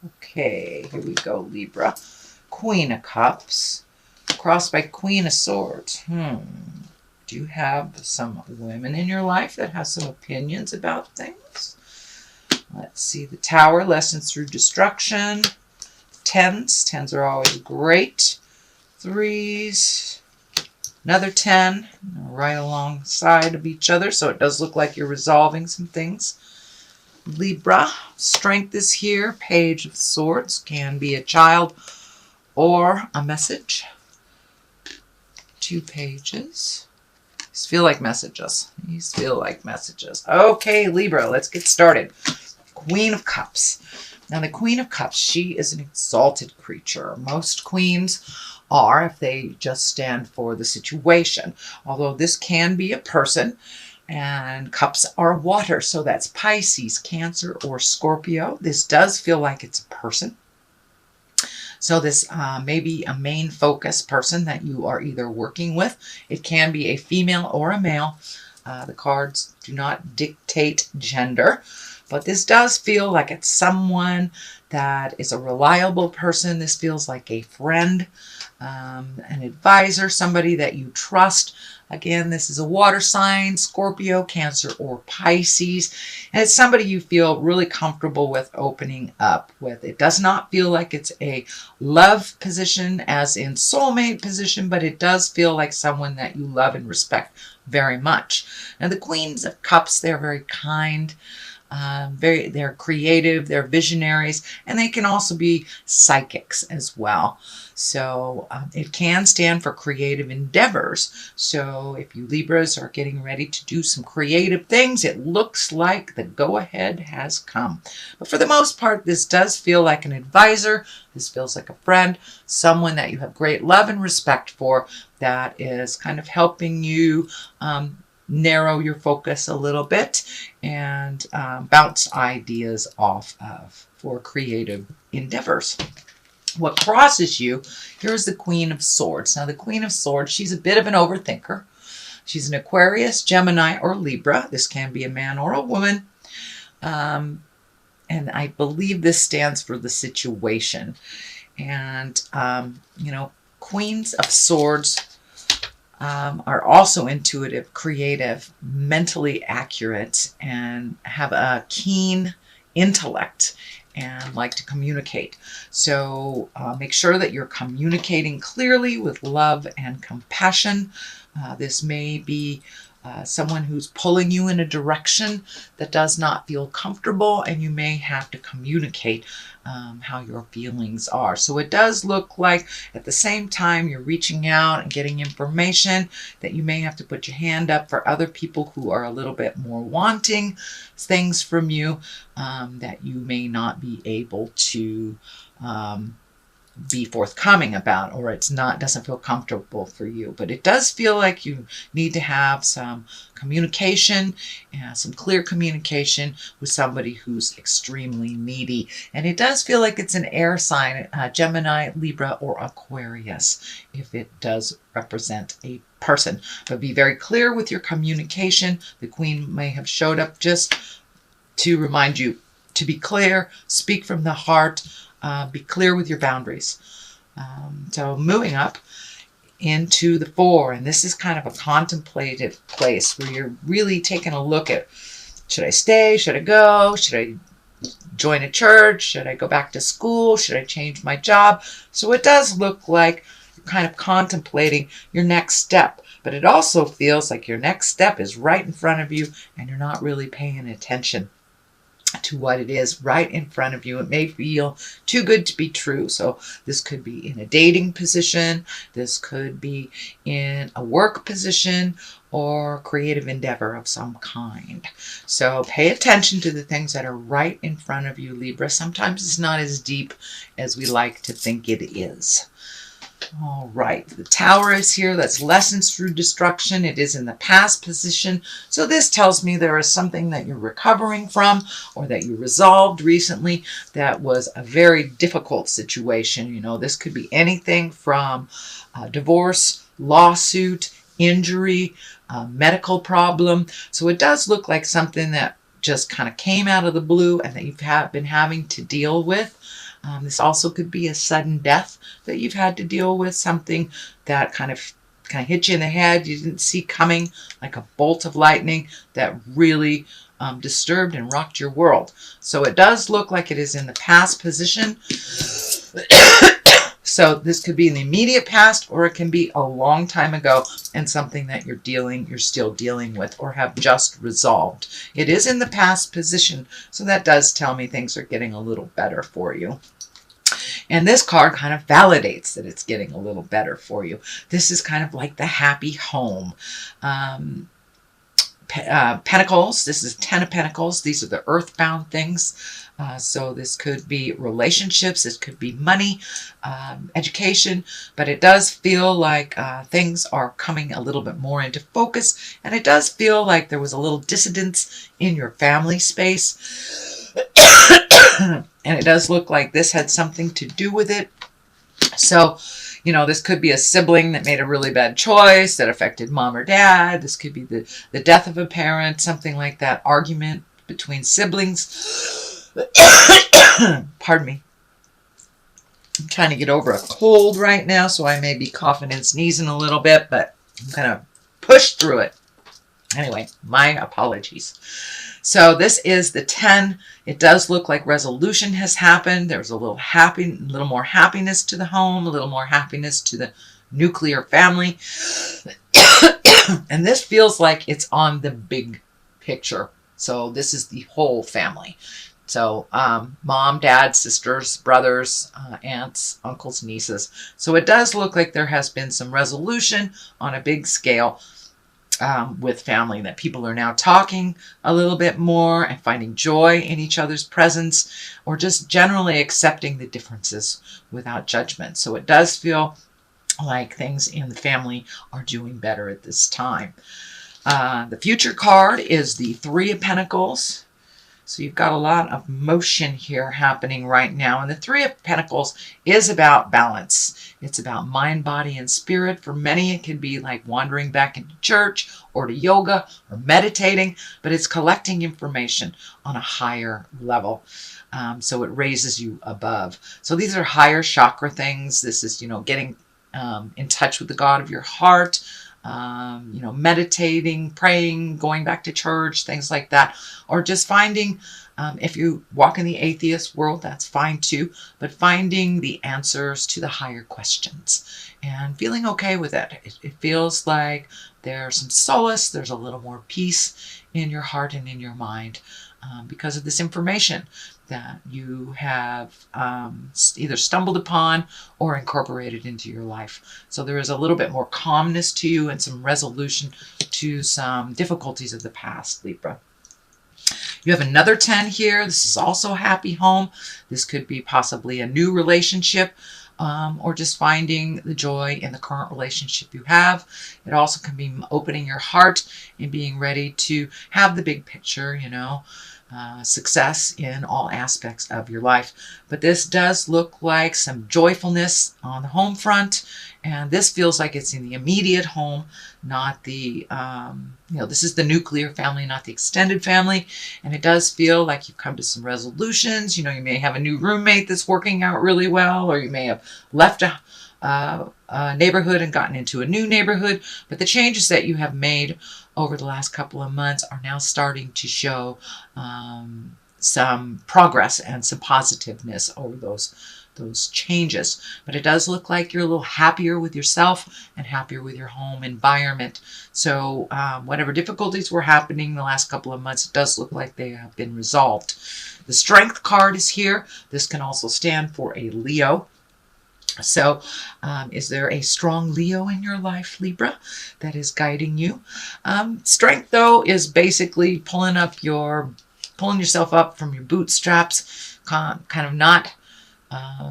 Okay, here we go, Libra. Queen of Cups, crossed by Queen of Swords. Do you have some women in your life that have some opinions about things? Let's see. The Tower, lessons through destruction. Tens. Tens are always great. Threes. Another 10. Right alongside of each other. So it does look like you're resolving some things. Libra. Strength is here. Page of Swords. Can be a child or a message. 2 pages. These feel like messages. These feel like messages. Okay, Libra, let's get started. Queen of Cups. Now, the Queen of Cups, she is an exalted creature. Most queens are, if they just stand for the situation. Although this can be a person, and cups are water, so that's Pisces, Cancer, or Scorpio. This does feel like it's a person. So this may be a main focus person that you are either working with. It can be a female or a male. The cards do not dictate gender, but this does feel like it's someone that is a reliable person. This feels like a friend, an advisor, somebody that you trust. Again, this is a water sign, Scorpio, Cancer, or Pisces. And it's somebody you feel really comfortable with opening up with. It does not feel like it's a love position as in soulmate position, but it does feel like someone that you love and respect very much. Now, the Queens of Cups, they're very kind. They're creative, they're visionaries, and they can also be psychics as well. So it can stand for creative endeavors. So if you Libras are getting ready to do some creative things, it looks like the go-ahead has come. But for the most part, this does feel like an advisor. This feels like a friend, someone that you have great love and respect for, that is kind of helping you narrow your focus a little bit and bounce ideas off of for creative endeavors. What crosses you, here's the Queen of Swords. Now, the Queen of Swords, she's a bit of an overthinker. She's an Aquarius, Gemini, or Libra. This can be a man or a woman. And I believe this stands for the situation. And, Queens of Swords are also intuitive, creative, mentally accurate, and have a keen intellect and like to communicate. So make sure that you're communicating clearly with love and compassion. This may be someone who's pulling you in a direction that does not feel comfortable, and you may have to communicate how your feelings are. So it does look like at the same time you're reaching out and getting information that you may have to put your hand up for other people who are a little bit more wanting things from you that you may not be able to be forthcoming about, or doesn't feel comfortable for you. But it does feel like you need to have some communication, some clear communication with somebody who's extremely needy. And it does feel like it's an air sign, Gemini, Libra, or Aquarius, if it does represent a person. But be very clear with your communication. The Queen may have showed up just to remind you to be clear, speak from the heart, be clear with your boundaries. So moving up into the 4, and this is kind of a contemplative place where you're really taking a look at, should I stay? Should I go? Should I join a church? Should I go back to school? Should I change my job? So it does look like you're kind of contemplating your next step, but it also feels like your next step is right in front of you and you're not really paying attention to what it is right in front of you. It may feel too good to be true. So this could be in a dating position, this could be in a work position, or creative endeavor of some kind. So pay attention to the things that are right in front of you, Libra. Sometimes it's not as deep as we like to think it is. All right, the Tower is here. That's lessons through destruction. It is in the past position. So this tells me there is something that you're recovering from, or that you resolved recently that was a very difficult situation. This could be anything from divorce, lawsuit, injury, medical problem. So it does look like something that just kind of came out of the blue and that you've been having to deal with. This also could be a sudden death that you've had to deal with, something that kind of hit you in the head, you didn't see coming, like a bolt of lightning that really disturbed and rocked your world. So it does look like it is in the past position. So this could be in the immediate past, or it can be a long time ago and something that you're still dealing with or have just resolved. It is in the past position, so that does tell me things are getting a little better for you. And this card kind of validates that it's getting a little better for you. This is kind of like the happy home. Pentacles, this is 10 of Pentacles. These are the earthbound things. So this could be relationships, this could be money, education, but it does feel like things are coming a little bit more into focus, and it does feel like there was a little dissidence in your family space. And it does look like this had something to do with it. So, you know, this could be a sibling that made a really bad choice that affected mom or dad. This could be the death of a parent, something like that, argument between siblings. Pardon me. I'm trying to get over a cold right now, so I may be coughing and sneezing a little bit, but I'm going to push through it. Anyway, my apologies. So this is the 10. It does look like resolution has happened. There's a little more happiness to the home, a little more happiness to the nuclear family. And this feels like it's on the big picture. So this is the whole family. So mom, dad, sisters, brothers, aunts, uncles, nieces. So it does look like there has been some resolution on a big scale with family, that people are now talking a little bit more and finding joy in each other's presence, or just generally accepting the differences without judgment. So it does feel like things in the family are doing better at this time. The future card is the 3 of Pentacles. So you've got a lot of motion here happening right now. And the 3 of Pentacles is about balance. It's about mind, body, and spirit. For many, it can be like wandering back into church or to yoga or meditating, but it's collecting information on a higher level. So it raises you above. So these are higher chakra things. This is, you know, getting in touch with the God of your heart, you know, meditating, praying, going back to church, things like that. Or just finding, if you walk in the atheist world, that's fine too, but finding the answers to the higher questions and feeling okay with it. It feels like there's some solace, there's a little more peace in your heart and in your mind because of this information that you have either stumbled upon or incorporated into your life. So there is a little bit more calmness to you and some resolution to some difficulties of the past, Libra. You have another 10 here. This is also a happy home. This could be possibly a new relationship or just finding the joy in the current relationship you have. It also can be opening your heart and being ready to have the big picture, you know, success in all aspects of your life. But this does look like some joyfulness on the home front, and this feels like it's in the immediate home, not the you know, this is the nuclear family, not the extended family. And it does feel like you've come to some resolutions. You know, you may have a new roommate that's working out really well, or you may have left a neighborhood and gotten into a new neighborhood, but the changes that you have made over the last couple of months are now starting to show some progress and some positiveness over those changes. But it does look like you're a little happier with yourself and happier with your home environment. So whatever difficulties were happening the last couple of months, it does look like they have been resolved. The Strength card is here. This can also stand for a Leo. So is there a strong Leo in your life, Libra, that is guiding you? Strength, though, is basically pulling yourself up from your bootstraps, kind of not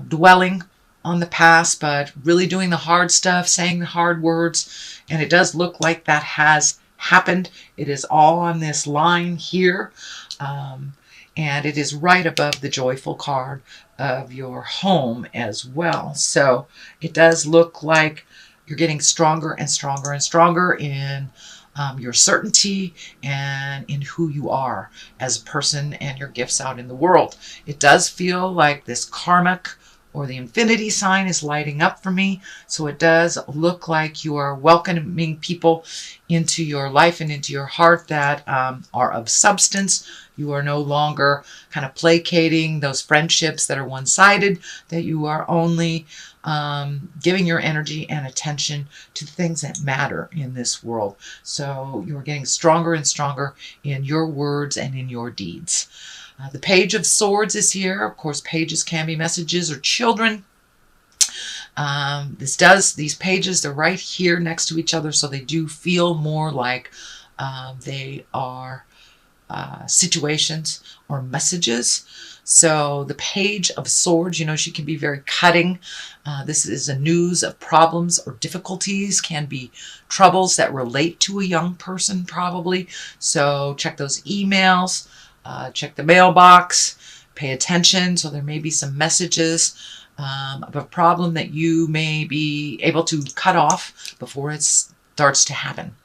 dwelling on the past, but really doing the hard stuff, saying the hard words. And it does look like that has happened. It is all on this line here. And it is right above the joyful card of your home as well. So it does look like you're getting stronger and stronger and stronger in your certainty and in who you are as a person and your gifts out in the world. It does feel like this karmic or the infinity sign is lighting up for me. So it does look like you are welcoming people into your life and into your heart that are of substance. You are no longer kind of placating those friendships that are one-sided, that you are only giving your energy and attention to the things that matter in this world. So you're getting stronger and stronger in your words and in your deeds. The Page of Swords is here. Of course, pages can be messages or children. These pages, they're right here next to each other, so they do feel more like they are situations or messages. So the Page of Swords, you know, she can be very cutting. This is a news of problems or difficulties, can be troubles that relate to a young person probably. So check those emails, check the mailbox, pay attention. So there may be some messages of a problem that you may be able to cut off before it starts to happen.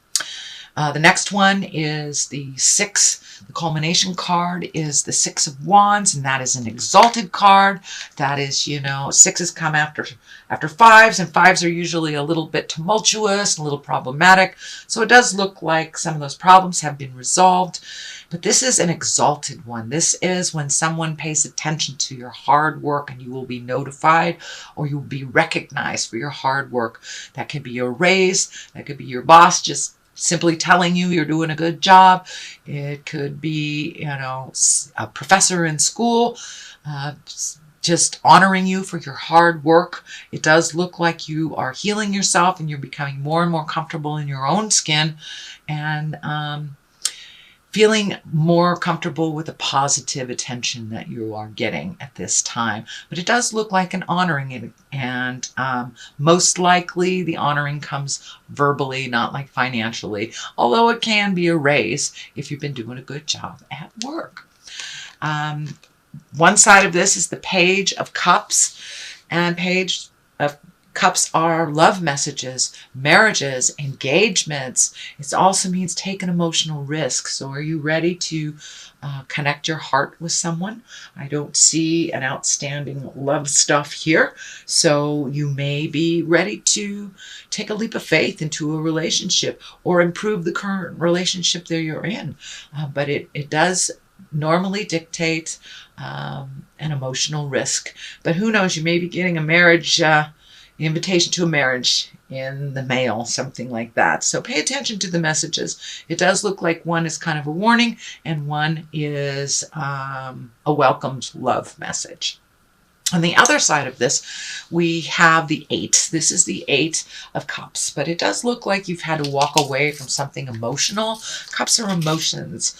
The next one is the 6. The culmination card is the 6 of Wands, and that is an exalted card. That is, you know, 6s come after 5s, and 5s are usually a little bit tumultuous, a little problematic. So it does look like some of those problems have been resolved. But this is an exalted one. This is when someone pays attention to your hard work, and you will be notified or you will be recognized for your hard work. That could be a raise. That could be your boss just simply telling you you're doing a good job. It could be, you know, a professor in school just honoring you for your hard work. It does look like you are healing yourself and you're becoming more and more comfortable in your own skin and feeling more comfortable with the positive attention that you are getting at this time. But it does look like an honoring, and most likely the honoring comes verbally, not like financially, although it can be a raise if you've been doing a good job at work. One side of this is the Page of Cups, and Page of Cups are love messages, marriages, engagements. It also means take an emotional risk. So are you ready to connect your heart with someone? I don't see an outstanding love stuff here. So you may be ready to take a leap of faith into a relationship or improve the current relationship that you're in. But it does normally dictate an emotional risk. But who knows, you may be getting a marriage invitation to a marriage in the mail, something like that. So pay attention to the messages. It does look like one is kind of a warning and one is a welcomed love message. On the other side of this, we have the 8. This is the 8 of Cups, but it does look like you've had to walk away from something emotional. Cups are emotions.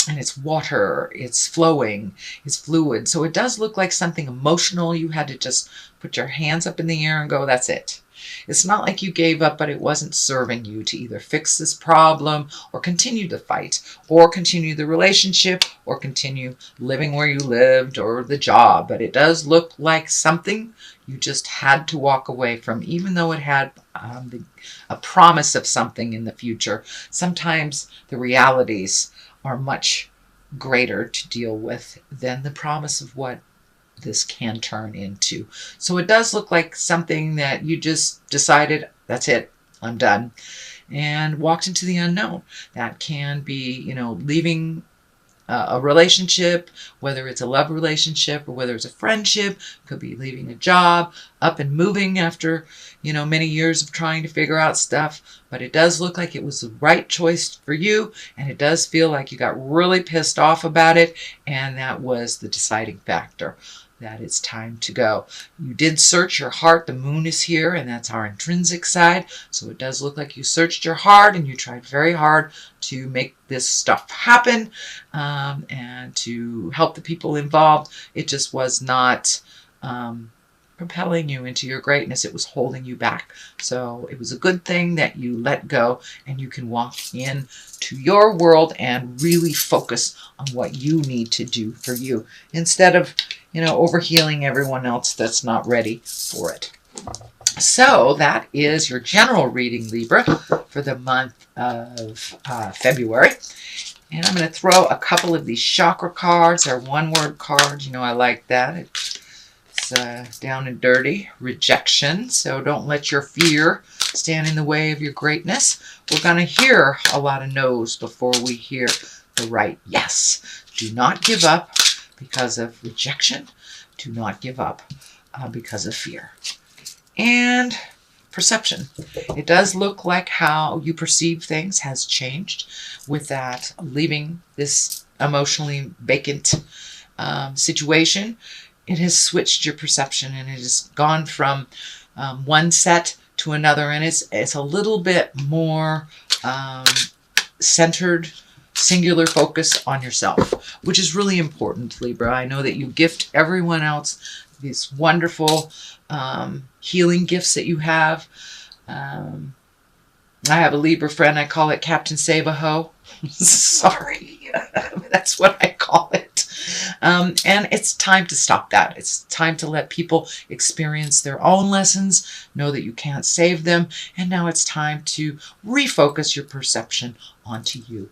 And it's water, it's flowing, it's fluid. So it does look like something emotional. You had to just put your hands up in the air and go, that's it. It's not like you gave up, but it wasn't serving you to either fix this problem or continue the fight or continue the relationship or continue living where you lived or the job. But it does look like something you just had to walk away from, even though it had a promise of something in the future. Sometimes the realities are much greater to deal with than the promise of what this can turn into. So it does look like something that you just decided, that's it, I'm done, and walked into the unknown. That can be, you know, leaving a relationship, whether it's a love relationship or whether it's a friendship. Could be leaving a job, up and moving after, you know, many years of trying to figure out stuff. But it does look like it was the right choice for you, and it does feel like you got really pissed off about it, and that was the deciding factor, that it's time to go. You did search your heart. The moon is here, and that's our intrinsic side. So it does look like you searched your heart and you tried very hard to make this stuff happen and to help the people involved. It just was not propelling you into your greatness. It was holding you back. So it was a good thing that you let go and you can walk in to your world and really focus on what you need to do for you instead of, you know, overhealing everyone else that's not ready for it. So that is your general reading, Libra, for the month of February. And I'm going to throw a couple of these chakra cards. They're one-word cards. You know, I like that. It's down and dirty. Rejection. So don't let your fear stand in the way of your greatness. We're going to hear a lot of no's before we hear the right yes. Do not give up because of rejection. Do not give up because of fear. And perception. It does look like how you perceive things has changed with that leaving this emotionally vacant situation. It has switched your perception, and it has gone from one set to another, and it's a little bit more centered, singular focus on yourself, which is really important, Libra. I know that you gift everyone else these wonderful healing gifts that you have. I have a Libra friend. I call it Captain Save-A-Ho. Sorry. That's what I call it. And it's time to stop that. It's time to let people experience their own lessons, know that you can't save them, and now it's time to refocus your perception onto you.